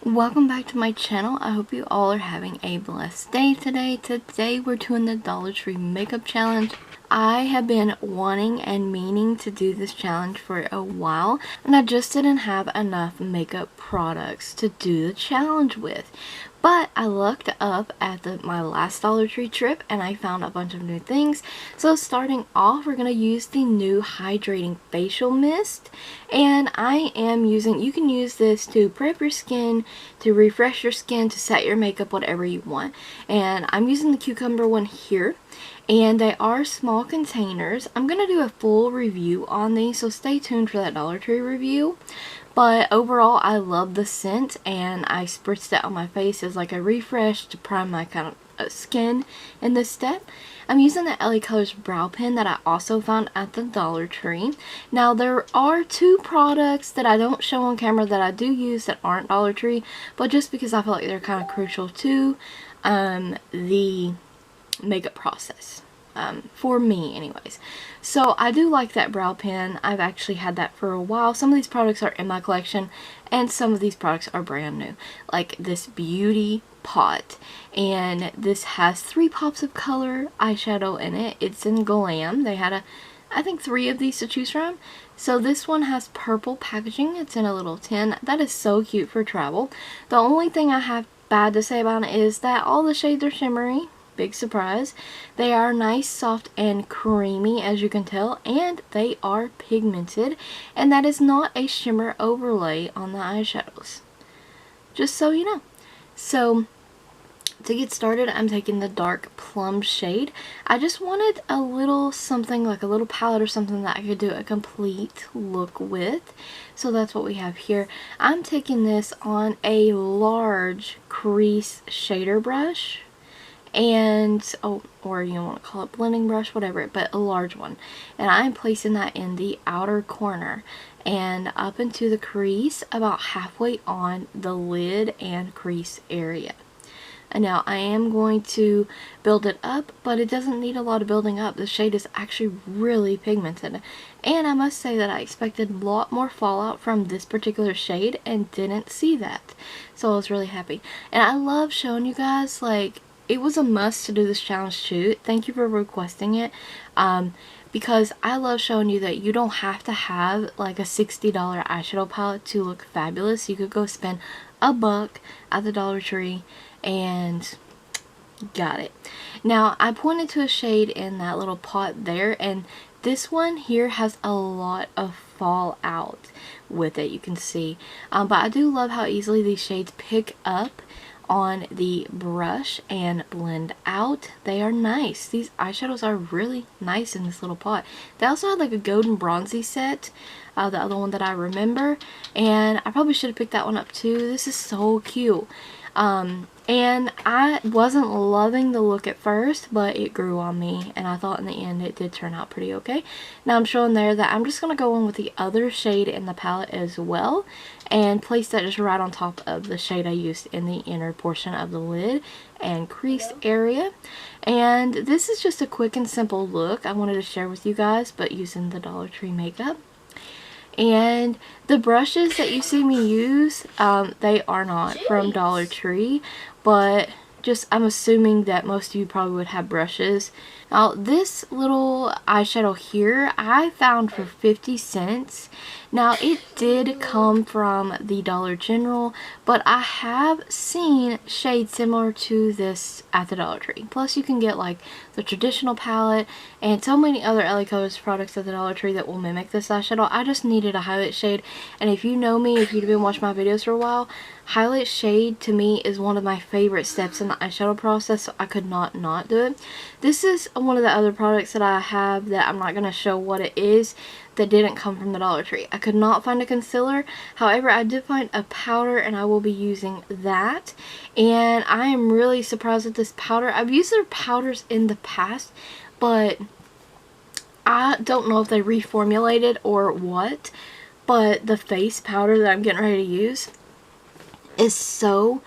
Welcome back to my channel. I hope you all are having a blessed day today. Today we're doing the Dollar Tree makeup challenge. I have been wanting and meaning to do this challenge for a while, and I just didn't have enough makeup products to do the challenge with. But I looked up at my last Dollar Tree trip and I found a bunch of new things. So starting off, we're going to use the new hydrating facial mist. And I am using, you can use this to prep your skin, to refresh your skin, to set your makeup, whatever you want. And I'm using the cucumber one here. And they are small containers. I'm going to do a full review on these, so stay tuned for that Dollar Tree review. But overall, I love the scent, and I spritzed it on my face as like a refresh to prime my kind of skin in this step. I'm using the LaColors brow pen that I also found at the Dollar Tree. Now, there are two products that I don't show on camera that I do use that aren't Dollar Tree, but just because I feel like they're kind of crucial to the makeup process. For me anyways. So I do like that brow pen. I've actually had that for a while. Some of these products are in my collection and some of these products are brand new. Like this beauty pot, and this has 3 pops of color eyeshadow in it. It's in Glam. They had I think 3 of these to choose from. So this one has purple packaging. It's in a little tin. That is so cute for travel. The only thing I have bad to say about it is that all the shades are shimmery. Big surprise. They are nice, soft, and creamy, as you can tell, and they are pigmented, and that is not a shimmer overlay on the eyeshadows, just so you know. So to get started, I'm taking the dark plum shade. I just wanted a little something, like a little palette or something that I could do a complete look with. So that's what we have here. I'm taking this on a large crease shader brush. And or you want to call it blending brush, whatever, but a large one, and I'm placing that in the outer corner and up into the crease about halfway on the lid and crease area. And now I am going to build it up, but it doesn't need a lot of building up. The shade is actually really pigmented, and I must say that I expected a lot more fallout from this particular shade and didn't see that, so I was really happy. And I love showing you guys, like, it was a must to do this challenge too. Thank you for requesting it, because I love showing you that you don't have to have like a $60 eyeshadow palette to look fabulous. You could go spend $1 at the Dollar Tree and got it. Now, I pointed to a shade in that little pot there, and this one here has a lot of fallout with it, you can see. But I do love how easily these shades pick up on the brush and blend out. They are nice. These eyeshadows are really nice in this little pot. They also had like a golden bronzy set, the other one that I remember, and I probably should have picked that one up too. This is so cute. And I wasn't loving the look at first, but it grew on me, and I thought in the end it did turn out pretty okay. Now I'm showing there that I'm just going to go in with the other shade in the palette as well, and place that just right on top of the shade I used in the inner portion of the lid and crease area. And this is just a quick and simple look I wanted to share with you guys, but using the Dollar Tree makeup. And the brushes that you see me use, they are not from Dollar Tree, but just I'm assuming that most of you probably would have brushes. Now, this little eyeshadow here I found for 50 cents. Now, it did come from the Dollar General, but I have seen shades similar to this at the Dollar Tree. Plus, you can get like the traditional palette and so many other LaColors products at the Dollar Tree that will mimic this eyeshadow. I just needed a highlight shade, and if you know me, if you've been watching my videos for a while, highlight shade to me is one of my favorite steps in the eyeshadow process, so I could not do it. This is one of the other products that I have that I'm not going to show what it is, that didn't come from the Dollar Tree. I could not find a concealer. However, I did find a powder, and I will be using that. And I am really surprised at this powder. I've used their powders in the past, but I don't know if they reformulated or what. But the face powder that I'm getting ready to use is so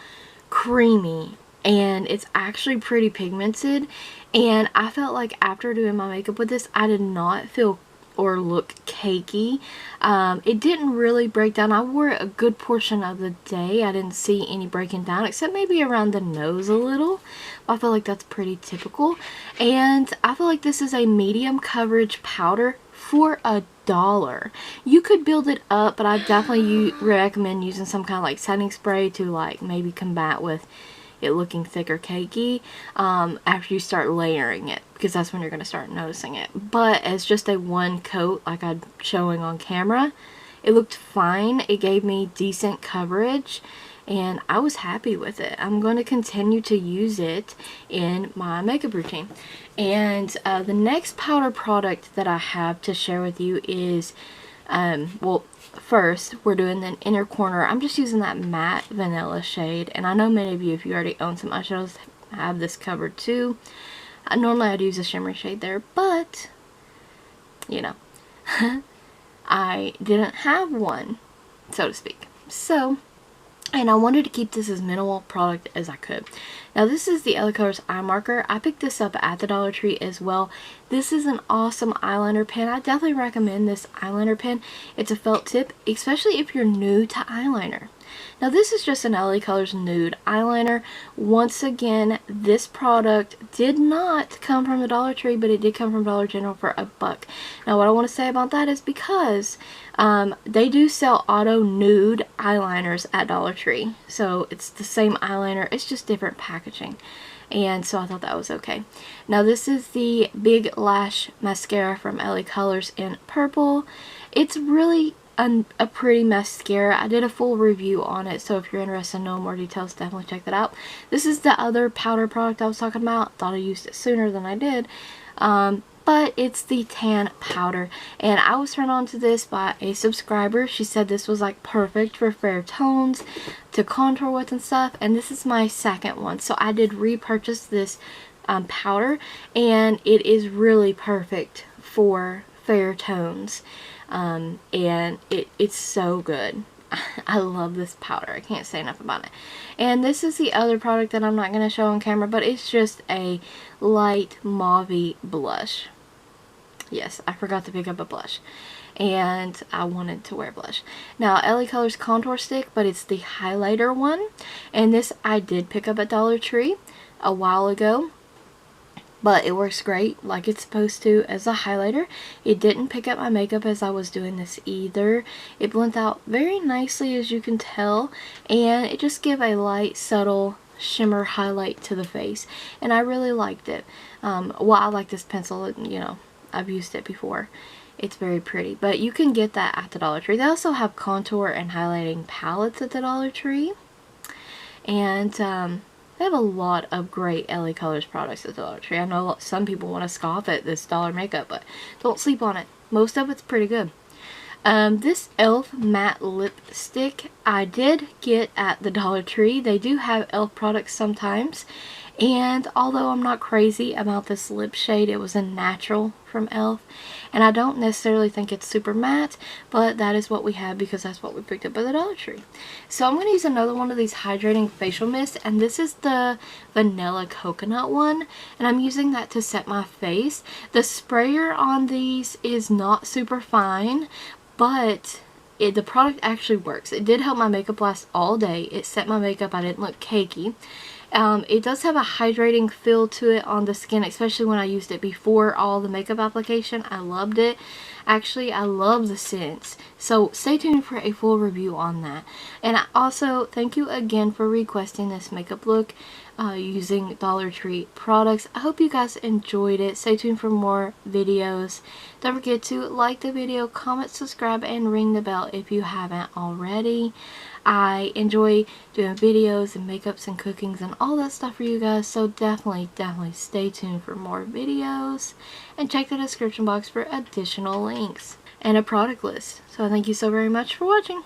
creamy, and it's actually pretty pigmented. And I felt like after doing my makeup with this, I did not feel or look cakey. It didn't really break down. I wore it a good portion of the day. I didn't see any breaking down except maybe around the nose a little. I feel like that's pretty typical. And I feel like this is a medium coverage powder for $1. You could build it up, but I definitely recommend using some kind of like setting spray to like maybe combat with it looking thick or cakey after you start layering it, because that's when you're going to start noticing it. But as just a one coat like I'm showing on camera, it looked fine. It gave me decent coverage and I was happy with it. I'm going to continue to use it in my makeup routine. And the next powder product that I have to share with you is well, first we're doing the inner corner. I'm just using that matte vanilla shade, and I know many of you, if you already own some eyeshadows, have this covered too. Normally I'd use a shimmery shade there, but you know, I didn't have one, so to speak. So, and I wanted to keep this as minimal product as I could. Now this is the LaColors eye marker. I picked this up at the Dollar Tree as well. This is an awesome eyeliner pen. I definitely recommend this eyeliner pen. It's a felt tip, especially if you're new to eyeliner. Now this is just an LaColors nude eyeliner. Once again, this product did not come from the Dollar Tree, but it did come from Dollar General for $1. Now what I want to say about that is because they do sell auto nude eyeliners at Dollar Tree. So it's the same eyeliner, it's just different packaging. And so I thought that was okay. Now this is the Big Lash Mascara from LaColors in purple. It's really a pretty mascara. I did a full review on it, so if you're interested in knowing more details, definitely check that out. This is the other powder product I was talking about. Thought I used it sooner than I did. But it's the tan powder, and I was turned on to this by a subscriber. She said this was like perfect for fair tones to contour with and stuff, and this is my second one, so I did repurchase this powder, and it is really perfect for fair tones, and it's so good. I love this powder. I can't say enough about it. And this is the other product that I'm not going to show on camera, but it's just a light mauve blush. Yes, I forgot to pick up a blush, and I wanted to wear blush. Now, LaColors contour stick, but it's the highlighter one, and this I did pick up at Dollar Tree a while ago. But it works great like it's supposed to as a highlighter. It didn't pick up my makeup as I was doing this either. It blends out very nicely, as you can tell, and it just gives a light, subtle shimmer highlight to the face, and I really liked it. Well, I like this pencil, you know, I've used it before. It's very pretty, but you can get that at the Dollar Tree. They also have contour and highlighting palettes at the Dollar Tree, and they have a lot of great LaColors products at the Dollar Tree. I know some people want to scoff at this dollar makeup, but don't sleep on it. Most of it's pretty good. This e.l.f. matte lipstick I did get at the Dollar Tree. They do have e.l.f. products sometimes. And although I'm not crazy about this lip shade, it was a natural from e.l.f. And I don't necessarily think it's super matte, but that is what we have because that's what we picked up at the Dollar Tree. So I'm going to use another one of these hydrating facial mists, and this is the vanilla coconut one, and I'm using that to set my face. The sprayer on these is not super fine, but the product actually works. It did help my makeup last all day. It set my makeup. I didn't look cakey. It does have a hydrating feel to it on the skin, especially when I used it before all the makeup application. I loved it. Actually, I love the scents. So stay tuned for a full review on that. And I also thank you again for requesting this makeup look using Dollar Tree products. I hope you guys enjoyed it. Stay tuned for more videos. Don't forget to like the video, comment, subscribe, and ring the bell if you haven't already. I enjoy doing videos and makeups and cookings and all that stuff for you guys, so definitely stay tuned for more videos and check the description box for additional links and a product list. So thank you so very much for watching.